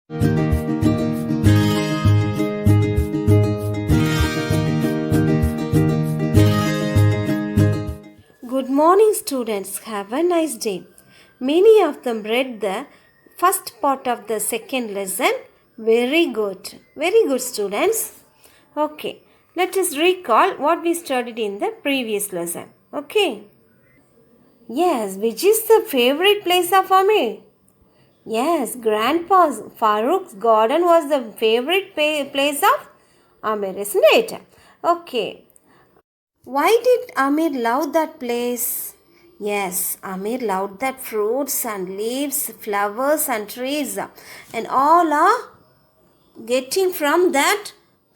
Good morning, students. Have a nice day. Many of them read the first part of the second lesson. Very good. Very good, students. Okay. Let us recall what we studied in the previous lesson. Okay. Yes, which is the favorite place of Amir? Yes, Grandpa's Farouk's garden was the favorite place of Amir, isn't it? Okay. Why did Amir love that place? Yes, Amir loved that fruits and leaves, flowers and trees and all are getting from that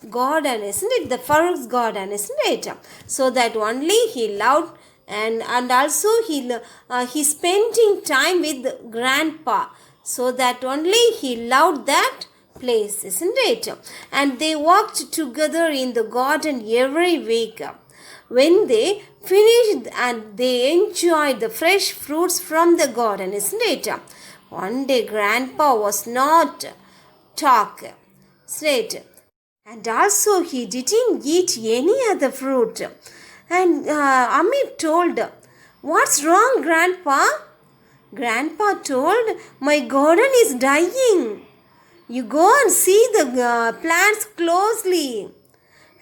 garden, isn't it? The Farouk's garden, isn't it? So that only he loved and also he spending time with grandpa. So that only he loved that place, isn't it? And they walked together in the garden every week. When they finished and they enjoyed the fresh fruits from the garden, isn't it? One day grandpa was not talk straight and also he didn't eat any other fruit. And Amir told, "What's wrong, grandpa?" Grandpa told, "My garden is dying. You go and see the plants closely."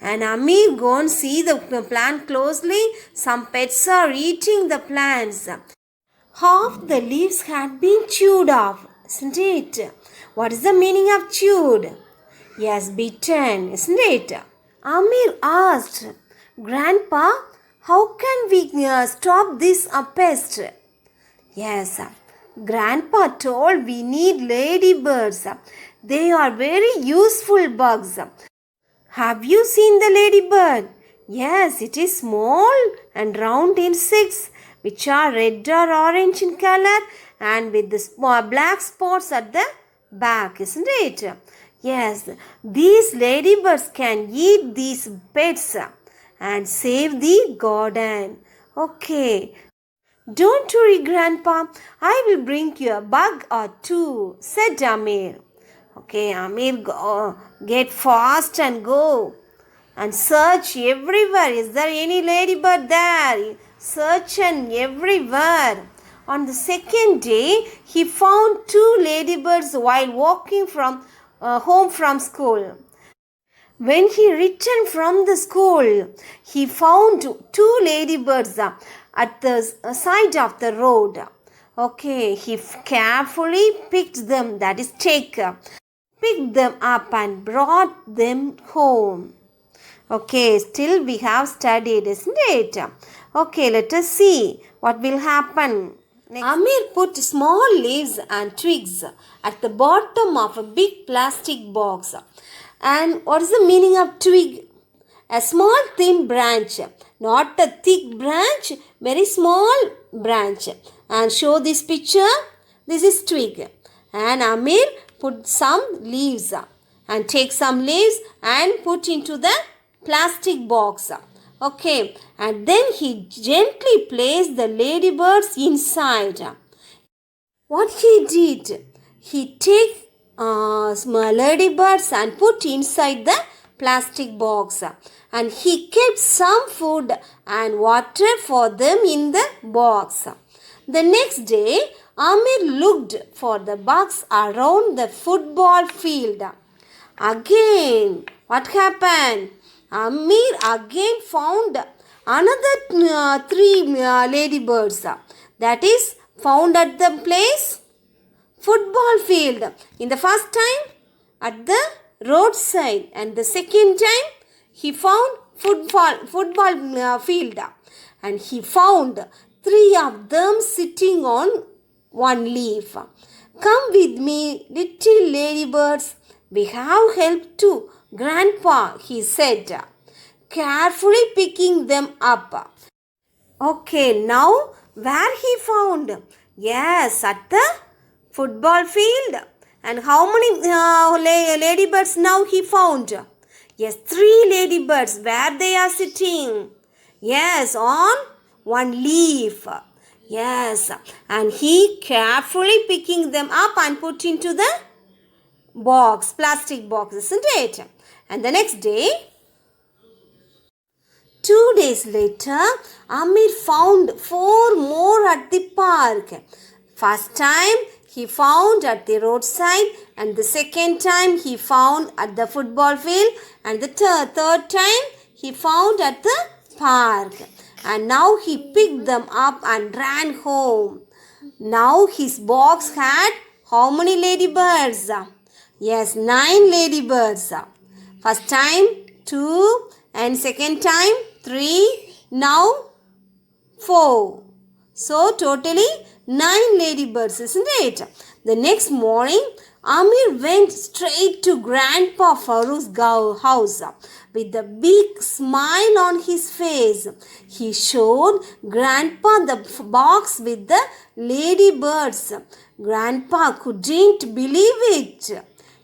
And Amir go and see the plant closely. Some pets are eating the plants. Half the leaves had been chewed off, isn't it? What is the meaning of chewed? Yes, bitten, isn't it? Amir asked, "Grandpa, how can we stop this pest?" Yes, Grandpa told, "We need ladybirds. They are very useful bugs." Have you seen the ladybird? Yes, it is small and round insects which are red or orange in color and with the black spots at the back, isn't it? Yes, these ladybirds can eat these pets and save the garden. Okay. Don't worry, Grandpa. I will bring you a bug or two, said Amir. Okay, Amir, get fast and go and search everywhere. Is there any ladybird there? Search and everywhere. On the second day, he found 2 ladybirds while walking from home from school. When he returned from the school, he found 2 ladybirds at the side of the road. Okay, he carefully picked them, that is picked them up and brought them home. Okay, still we have studied, isn't it? Okay, let us see what will happen. Next. Amir put small leaves and twigs at the bottom of a big plastic box. And what is the meaning of twig? A small thin branch, not a thick branch, very small branch. And show this picture. This is twig. And Amir put some leaves and take some leaves and put into the plastic box. Okay, and then he gently placed the ladybirds inside. What he did, he take small ladybirds and put inside the plastic box, and he kept some food and water for them in the box. The next day, Amir looked for the bugs around the football field. Again, what happened? Amir again found another 3 ladybirds. That is found at the place football field. In the first time at the roadside, and the second time he found football field, and he found 3 of them sitting on one leaf. Come with me, little ladybirds. We have help too, Grandpa, he said, carefully picking them up. Okay, now where he found? Yes, at the football field. And how many ladybirds now he found? Yes, 3 ladybirds. Where they are sitting? Yes, on one leaf. Yes, and he carefully picking them up and put into the box, plastic box, isn't it? And the next day, 2 days later, Amir found 4 more at the park. First time he found at the roadside, and the second time he found at the football field, and the third time he found at the park. And now he picked them up and ran home. Now his box had how many ladybirds? Yes, 9 ladybirds. First time 2 and second time 3. Now 4. So totally 9 ladybirds, isn't it? The next morning, Amir went straight to Grandpa Farouk's house with a big smile on his face. He showed Grandpa the box with the ladybirds. Grandpa couldn't believe it.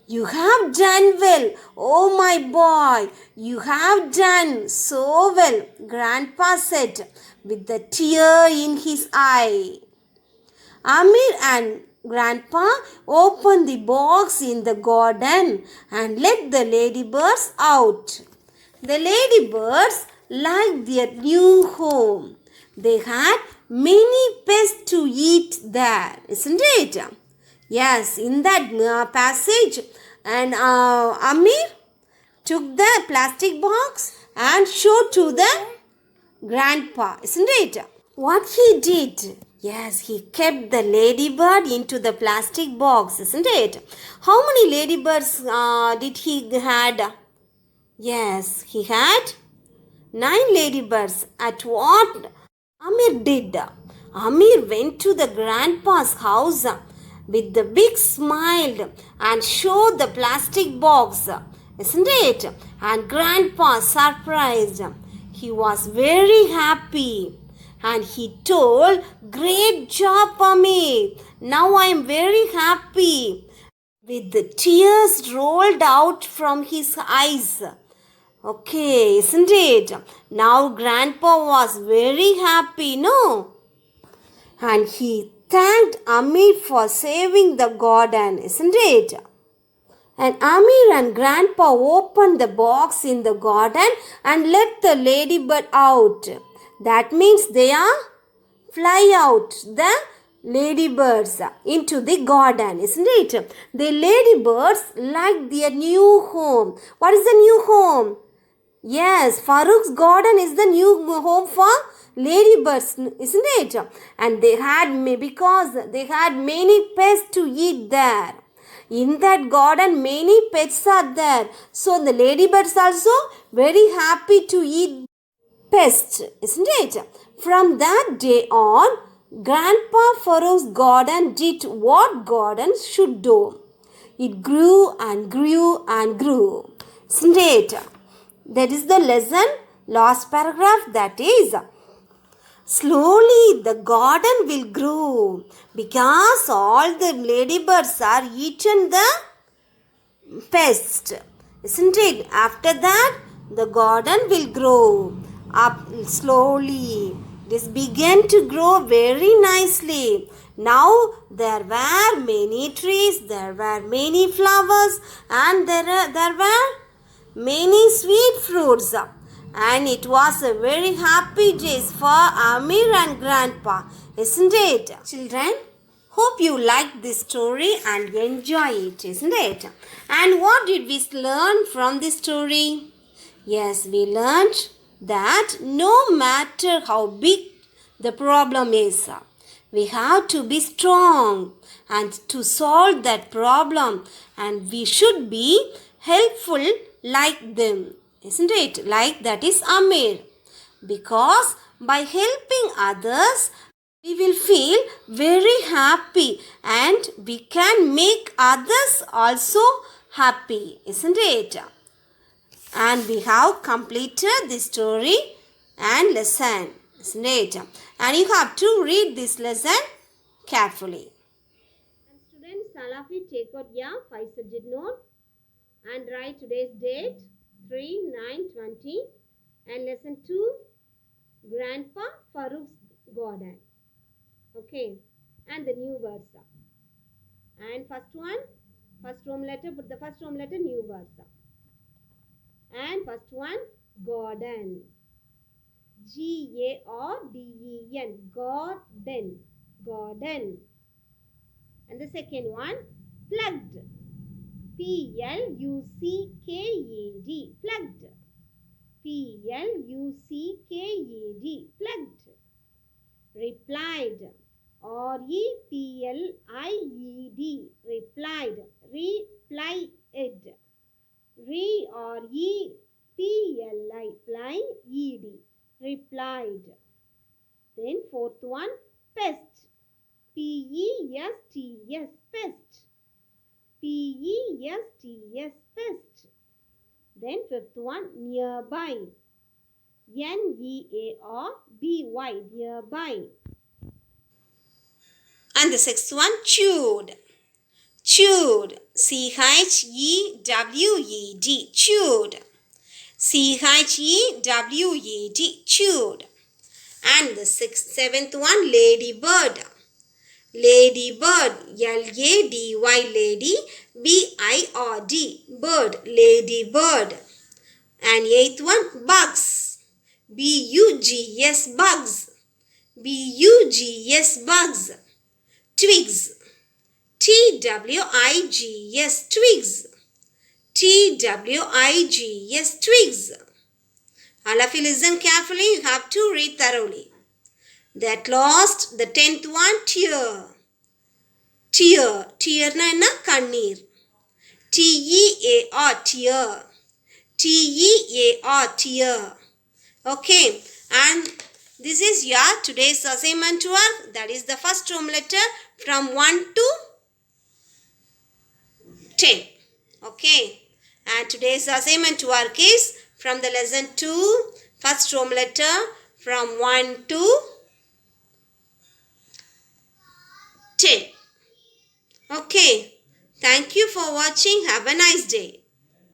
You have done well, oh my boy, you have done so well, Grandpa said with a tear in his eye. Amir and Grandpa opened the box in the garden and let the ladybirds out. The ladybirds liked their new home. They had many pests to eat there, isn't it? Yes, in that passage, and Amir took the plastic box and showed to the grandpa, isn't it? What he did? Yes, he kept the ladybird into the plastic box, isn't it? How many ladybirds did he had? Yes, he had 9 ladybirds. At what Amir did? Amir went to the grandpa's house with the big smile and showed the plastic box, isn't it? And grandpa surprised. He was very happy and he told, "Great job, Amir. Now I am very happy." With the tears rolled out from his eyes. Okay, isn't it? Now grandpa was very happy, no? And he thanked Amir for saving the garden, isn't it? And Amir and Grandpa opened the box in the garden and let the ladybird out. That means they are fly out, the ladybirds, into the garden, isn't it? The ladybirds like their new home. What is the new home? Yes, Farouk's garden is the new home for ladybirds, isn't it? And because they had many pests to eat there. In that garden, many pets are there. So the ladybirds also very happy to eat pests, isn't it? From that day on, Grandpa Farouk's garden did what gardens should do. It grew and grew and grew, isn't it? That is the lesson, last paragraph, that is, slowly the garden will grow because all the ladybirds are eaten the pest, isn't it? After that, the garden will grow up slowly. This began to grow very nicely. Now there were many trees, there were many flowers, and there were many sweet fruits. And it was a very happy day for Amir and Grandpa, isn't it? Children, hope you liked this story and enjoy it, isn't it? And what did we learn from this story? Yes, we learned that no matter how big the problem is, we have to be strong and to solve that problem, and we should be helpful like them, isn't it? Like that is Amir. Because by helping others, we will feel very happy and we can make others also happy, isn't it? And we have completed the story and lesson, isn't it? And you have to read this lesson carefully. And students, Salafi, take out your 5 subject note and write today's date 3/9/20 and lesson 2, Grandpa Farouk's garden. Okay, and the new words. And first one, First Roman letter, put the first Roman letter, new words. And first one, garden. Garden. Garden. Garden. And the second one, plugged. Plugged. Plugged. Plugged. Plugged. Replied. Replied. Replied. Replied. Replied. Replied. Then fourth one, pest. P-E-S-T-S. Pest. P-E-S-T-S. Pest. Then fifth one, nearby. N-E-A-R-B-Y. Nearby. And the sixth one, chewed. Chewed. C-H-E-W-E-D. Chewed. C-H-E-W-E-D. Chewed. And the seventh one, ladybird. Ladybird. L-A-D-Y. Lady. B-I-R-D. Bird. Ladybird. And eighth one, bugs. B-U-G-S. Bugs. B-U-G-S. Bugs. Twigs. T-W-I-G-S. Twigs. T-W-I-G-S. Twigs. All of you listen carefully. You have to read thoroughly. That lost, the 10th one, tear. Tear. Tear na enna? Kannir. T-E-A-R. Tear. T-E-A-R. Tear. Okay. And this is your today's assignment work. That is the first Roman letter from 1 to 10. Okay. And today's assignment work is from the lesson 2, first Roman letter from 1 to 10. Okay. Thank you for watching. Have a nice day.